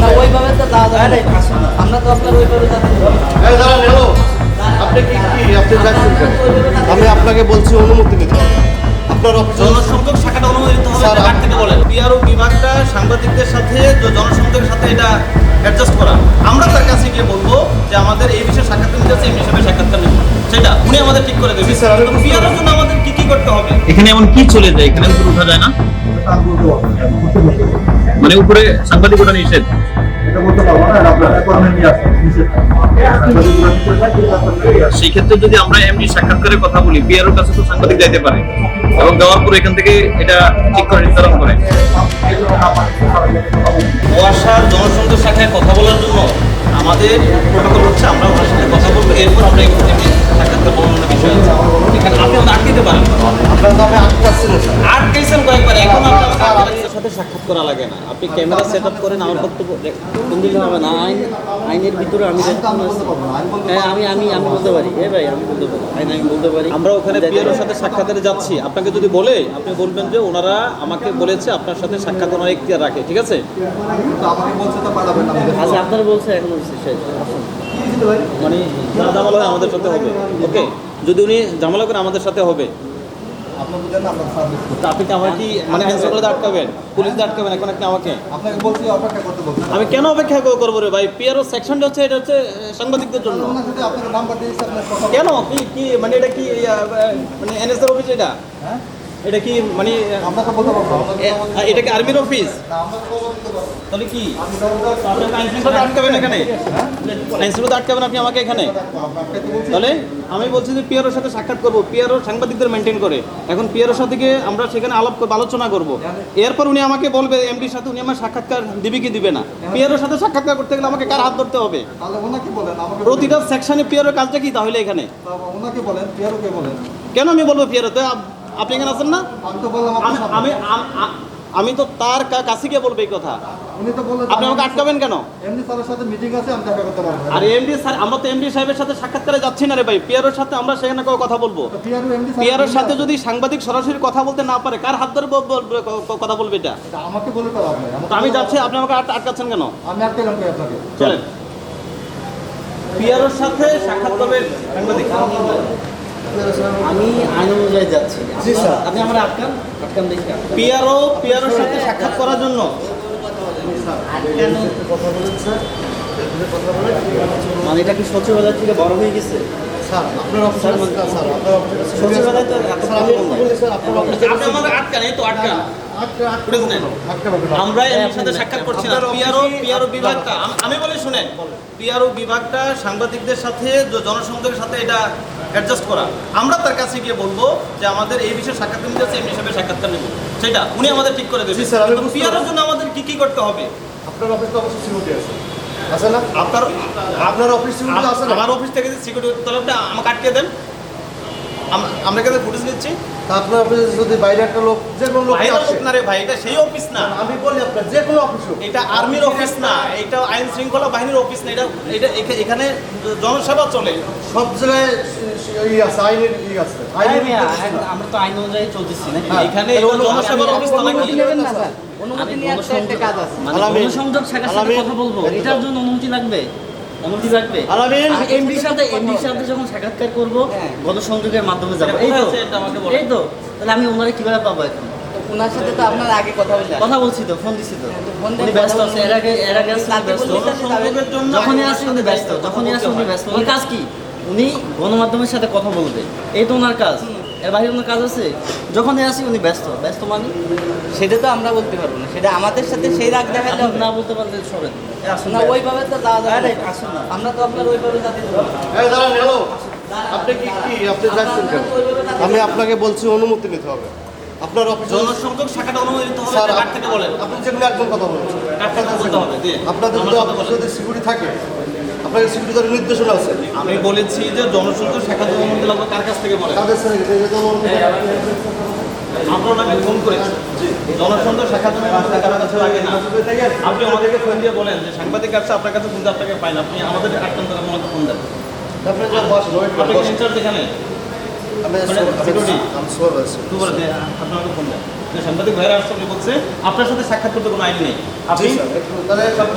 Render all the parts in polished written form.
না ওইভাবে তো দাদা আমরা তো আপনার ওইভাবে আপনি আপনি যাচ্ছেন কেন? আমি আপনাকে বলছি অনুমতি নিতে হবে। আপনার জনসংযোগ শাখাটা অনুমতি দিতে হবে, স্যার, কার থেকে বলেন? পিআরও বিভাগটা সাংবাদিকদের সাথে জনসংযোগের সাথে এটা অ্যাডজাস্ট করা। আমরা তার কাছে গিয়ে বলবো যে আমাদের এই বিষয়ে সাক্ষাৎকার নিতে আছে, এই বিষয়ে সাক্ষাৎকার নেব, সেটা উনি আমাদের ঠিক করে দেবে। স্যার, আমি পিআরওর জন্য আমাদের কি কি করতে হবে? এখানে এমন কি চলে যায়, এখানে উপরে উঠা যায় না, মানে উপরে সাংবাদিক ওটা নিষেধ। সেই ক্ষেত্রে যদি আমরা এমনি সাক্ষাৎকারের কথা বলি, পিআরওর কাছে তো সাংবাদিক যাইতে পারে এবং যাওয়ার পরে এখান থেকে এটা ঠিক করে নির্ধারণ করে। ওয়াসার জনসংযোগ শাখায় কথা বলার জন্য আমাদের প্রোটোকল হচ্ছে আমরা ওনার সাথে কথা বলবো, এরপর আমরা এখানে সাক্ষাৎকার বর্ণনা বিষয় আছে। এখানে আপনি আমাদের আটকে দিতে পারেন, আপনার তো আমি আটকাচ্ছি না স্যার। আটকেছেন কয়েকবার, এখন আপনার সাথে সাক্ষাৎ করা লাগে না। আপনি ক্যামেরা সেট আপ করেন, আমার বক্তব্য কোন দিন হবে না। আইনের ভিতরে আমি হ্যাঁ আমি বলতে পারি, ভাই আমি বলতে পারি, আমি বলতে পারি। আমরা ওখানে পিআরওর সাথে সাক্ষাৎকারে যাচ্ছি, আপনাকে যদি বলে আপনি বলবেন যে ওনারা আমাকে বলেছে আপনার সাথে সাক্ষাৎ ওনারা এখতিয়ার রাখে, ঠিক আছে? আমাকে বলছে তো পাঠাবেন না। আচ্ছা আপনারা বলছে এখন শেষ মানে যা ঝামেলা হয় আমাদের সাথে হবে, ওকে? যদি উনি ঝামেলা করে আমাদের সাথে হবে। আপনি বুঝলেন না, আপনার সার্ভিস তা আপনি কি আমার কি মানে আইনশৃঙ্খলা আটকাবেন, পুলিশ আটকাবেন? এখন আপনি আমাকে আপনাকে বলছি অপেক্ষা করতে বলছি। আমি কেন অপেক্ষা করবো রে ভাই? পিআরও সেকশনটা হচ্ছে, এটা হচ্ছে সাংবাদিকদের জন্য। ওনার সাথে আপনাকে নাম্বার দিয়েছি, আপনার কথা কেন কি কি মানে এটা কি মানে এনএসআর অফিস? এটা হ্যাঁ এটা কি মানে আমরা তো বলতে পারবো না। এটা কি আর্মির অফিস? আমরা তো বলতে পারবো। তাহলে কি আপনি আইনশৃঙ্খলা আটকাবেন এখানে? আইনশৃঙ্খলা আটকাবেন আপনি আমাকে এখানে? আপনাকে তো বলছি তাহলে আমি বলছি যে পিআরওর সাথে সাক্ষাৎ করবো, পিআরও সাংবাদিকদের মেনটেন করে। এখন পিআরওর সাথে গিয়ে আমরা সেখানে আলোচনা করব। এরপর উনি আমাকে বলবে এমডির সাথে উনি আমার সাক্ষাৎকার দিবে কি দিবে না। পিআরওর সাথে সাক্ষাৎকার করতে গেলে আমাকে কার হাত ধরতে হবে? তাহলে ওনাকে বলেন, আমাকে প্রতিটা সেকশনে পিআরওর কাজটা কি তাহলে এখানে? ওনাকে বলেন, পিয়ারোকে বলেন। কেন আমি বলবো পিআরওতে? আপনি এখানে আছেন না? আমি তো বললাম আপনার সাথে। আমি তো তার কাছে গিয়ে বলবো এই কথা। উনি তো বললেন আপনি আমাকে আটকাবেন কেন? এমনি স্যারের সাথে মিটিং আছে, আমি দেখা করতে পারবো। আর এমডি স্যার, আমরা তো এমডি সাহেবের সাথে সাক্ষাৎকারে যাচ্ছি না রে ভাই। পিআরওর সাথে আমরা সেখানে কথা বলবো। পিয়ারো এমনি পিআরওর সাথে যদি সাংবাদিক সরাসরি কথা বলতে না পারে, কার হাত ধরে কথা বলবে এটা? আমাকে বলে তো আপনি তো আমি যাচ্ছি, আপনি আমাকে আটকাচ্ছেন কেন? আমি আটকালাম কই আপনাকে? চলেন। পিআরওর সাথে সাক্ষাৎ করবে সাংবাদিক। আমি আইন অনুযায়ী যাচ্ছি। জি স্যার। আপনি আমার আটকান দেখি। পিআরওর সাথে সাক্ষাৎ করার জন্য কথা বলেন স্যার। মানে এটা কি সচিবালয় থেকে বড় হয়ে গেছে? স্যার আপনার অফিসের মধ্যে স্যার, আপনার অফিসের সচিবালয় তো এত স্যার, আমি একটু বলি স্যার, আপনার অফিসে আপনি আমাকে আটকান, এই তো আটকান। আটকাবেন। আমরা এর সাথে সাক্ষাৎ করছি না। পিআরও বিভাগটা আমি বলি শুনেন, পিআরও বিভাগটা সাংবাদিকদের সাথে জনসংযোগের সাথে এটা অ্যাডজাস্ট করা। আমরা তার কাছে গিয়ে বলবো যে আমাদের এই বিষয়ে সাক্ষাৎকার নিতে আছে, এই বিষয়ে সাক্ষাৎকার নেব, সেটা উনি আমাদের ঠিক করে দেবে। জি স্যার, আমি বুঝতে পিআরওর জন্য আমাদের কি কি করতে হবে? আপনার অফিস তো অবশ্যই সিকিউরিটি আছে, আছে না? আপনার অফিস সিকিউরিটি আছে না? আমার অফিস থেকে সিকিউরিটি, তাহলে আপনি আমাকে আটকে দেন। আমরা এখানে ফুটেজ নিচ্ছি। তা আপনার অফিসে যদি বাইরে একটা লোক, যে কোনো লোক বাইরের আসে, লোক না রে ভাই, এটা সেই অফিস না। আমি বলি আপনার যে কোনো অফিস হোক, এটা আর্মির অফিস না, এটা আইন শৃঙ্খলা বাহিনীর অফিস না। এটা এখানে জনসেবা চলে। সব জায়গায় আছে, আইনের আছে। আমরা তো আইন অনুযায়ী চলতেছি নাকি? হ্যাঁ। এখানে জনসেবার অফিস না নাকি? নেবেন না স্যার, অনুমতি নিয়ে একটা কাজ আছে। মানে জনসংযোগ শাখার সাথে কথা বলবো, এটার জন্য অনুমতি লাগবে। অনুমতি লাগবে। আলামিন, আমি এমডির সাথে যখন সাক্ষাৎকার করবো, গণসংযোগের মাধ্যমে যাবো। এই তো, এটা আমাকে বলো। এই তো। তাহলে আমি ওনারে কিভাবে পাবো এখন? ওনার সাথে তো আপনার আগে কথা বলছেন। কথা বলছি তো, ফোন দিছি তো। ফোন দিয়ে উনি ব্যস্ত আছে, এর আগে আসলে তাকে ব্যস্ত। বলতে চাচ্ছি জনসংযোগের জন্য যখনই আসি উনি ব্যস্ত, ওনার কাজ কি? উনি গণমাধ্যমের সাথে কথা বলবে, এই তো ওনার কাজ। এর বাইরে ওনার কাজ আছে? যখনই আসি উনি ব্যস্ত মানে সেটা তো আমরা বলতে পারবো না, সেটা আমাদের সাথে সেই রাগ দেখালে হবে না বলতে পারলে সরেন। না ওইভাবে তো দাদা আমরা তো আপনার ওইভাবে যাতে এই দাঁড়ান, হ্যালো, আপনি আপনি যাচ্ছেন কেন? আমি আপনাকে বলছি অনুমতি নিতে হবে। আপনার অফিস জনসংযোগ শাখাটা অনুমতি দিতে হবে, স্যার, কার থেকে বলেন? আপনি যেগুলো একদম কথা বলছেন, কার থেকে বলতে হবে? দিয়ে আপনাদের আমার যদি কথা অফিসে বলেন। যদি সিকিউরিটি থাকে, আপনাকে সিকিউরিটি দেওয়ার নির্দেশনা আছে। আমি বলেছি যে জনসংযোগ শাখাতে অনুমতি লাগবে, কার কাছ থেকে বলেন? তাদের সাথে আমরা ওনাকে ফোন করেছি। জনসংযোগ শাখাতে অনুমতি কারো কাছে লাগে না। আপনি আমাদেরকে ফোন দিয়ে বলেন যে সাংবাদিক আসছে আপনার কাছে, ফোন দিয়ে আপনাকে পাই না, আপনি আমাদের আটকান থেকে আমাকে ফোন দেন। আপনার যে বস ওয়েট আপনি কি ইনচার্জ এখানে? আমি security? সোর আছি। তুই বলে আপনি আমাকে ফোন দেন। যে সাংবাদিক ভাইরা আসছে উনি বলছে আপনার সাথে সাক্ষাৎ করতে কোনো আইন নেই। আপনি জি, স্যার, তাহলে আপনি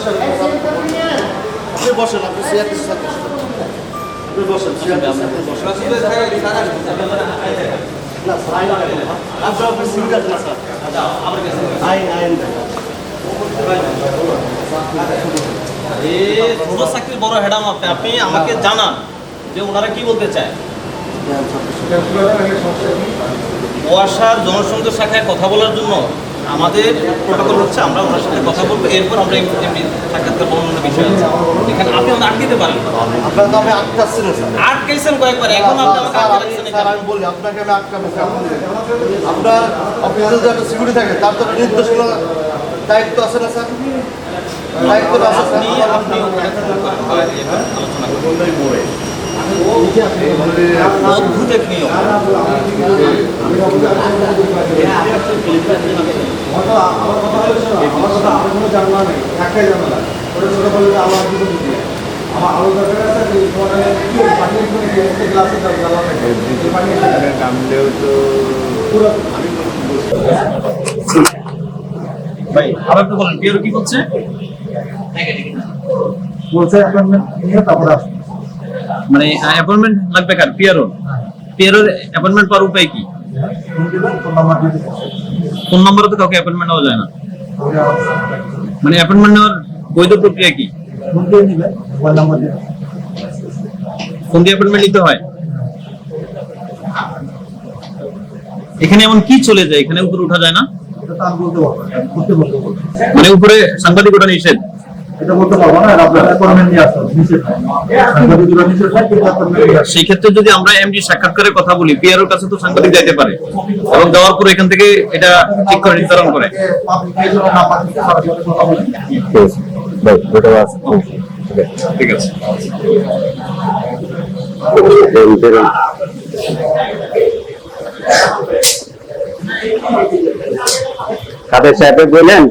বসেন, আপনি সিআরটির সাথে আপনি বসেন, সিআরটির সাথে বসেন। না স্যার, আইন লাগে না। আপনার অফিস সিভিল আছে না স্যার? আমার কাছে আইন দেখো। ছোট চাকরির বড় হেডাম আপনি আমাকে জানান যে ওনারা কি বলতে চায়। ওয়াসার জনসংযোগ শাখায় কথা বলার জন্য আমাদের প্রোটোকল হচ্ছে আমরা ওনার সাথে কথা বলবো, এরপর আমরা এমনি সাক্ষাৎকার অন্য বিষয় আছে এখানে আপনি আমাদের আটকে দিতে পারেন। আপনার তো আমি আটকাচ্ছি না স্যার। আটকেছেন কয়েকবার, এখন আপনি আমাকে আটকে রাখছেন স্যার, এখানে। আমি বলি আপনাকে আমি আটকাবো কেন? আপনার অফিসে যে একটা সিকিউরিটি থাকে তার তো একটা নির্দেশনা দায়িত্ব আছে না স্যার? দায়িত্ব আছে স্যার। আপনি ওখানে ফোন করেন, আলোচনা করেন। অদ্ভুত এক নিয়ম। ভাই আবার একটু বলেন, পিওর কি বলছে? মানে অ্যাপয়েন্টমেন্ট লাগবে কার? পিয়ারোর অ্যাপয়েন্টমেন্ট পাওয়ার উপায় কি? ফোন নম্বরে তো কাউকে অ্যাপয়েন্টমেন্ট নেওয়া যায় না। মানে অ্যাপয়েন্টমেন্ট নেওয়ার বৈধ প্রক্রিয়া কি? ফোন দিয়ে অ্যাপয়েন্টমেন্ট নিতে হয়। এখানে এমন কি চলে যায়, এখানে উপরে উঠা যায় না? মানে উপরে সাংবাদিক ওটা নিষেধ। এটা বলতে পারবো না, আপনার অ্যাপয়েন্টমেন্ট নিয়ে আসতে হবে, নিষেধ নাই। সাংবাদিকরা নিষেধ নাই, কিন্তু অ্যাপয়েন্টমেন্ট নিয়ে আসতে হবে। সেই ক্ষেত্রে যদি আমরা এমডি সাক্ষাৎকারের কথা বলি, পিআরওর কাছে তো সাংবাদিক যাইতে পারে এবং যাওয়ার পর এখান থেকে এটা ঠিক করে নির্ধারণ করে। পাবলিকের জন্য না পাঠিয়ে সরাসরি কথা বলে। ঠিক আছে। কাদের সাহেব বললেন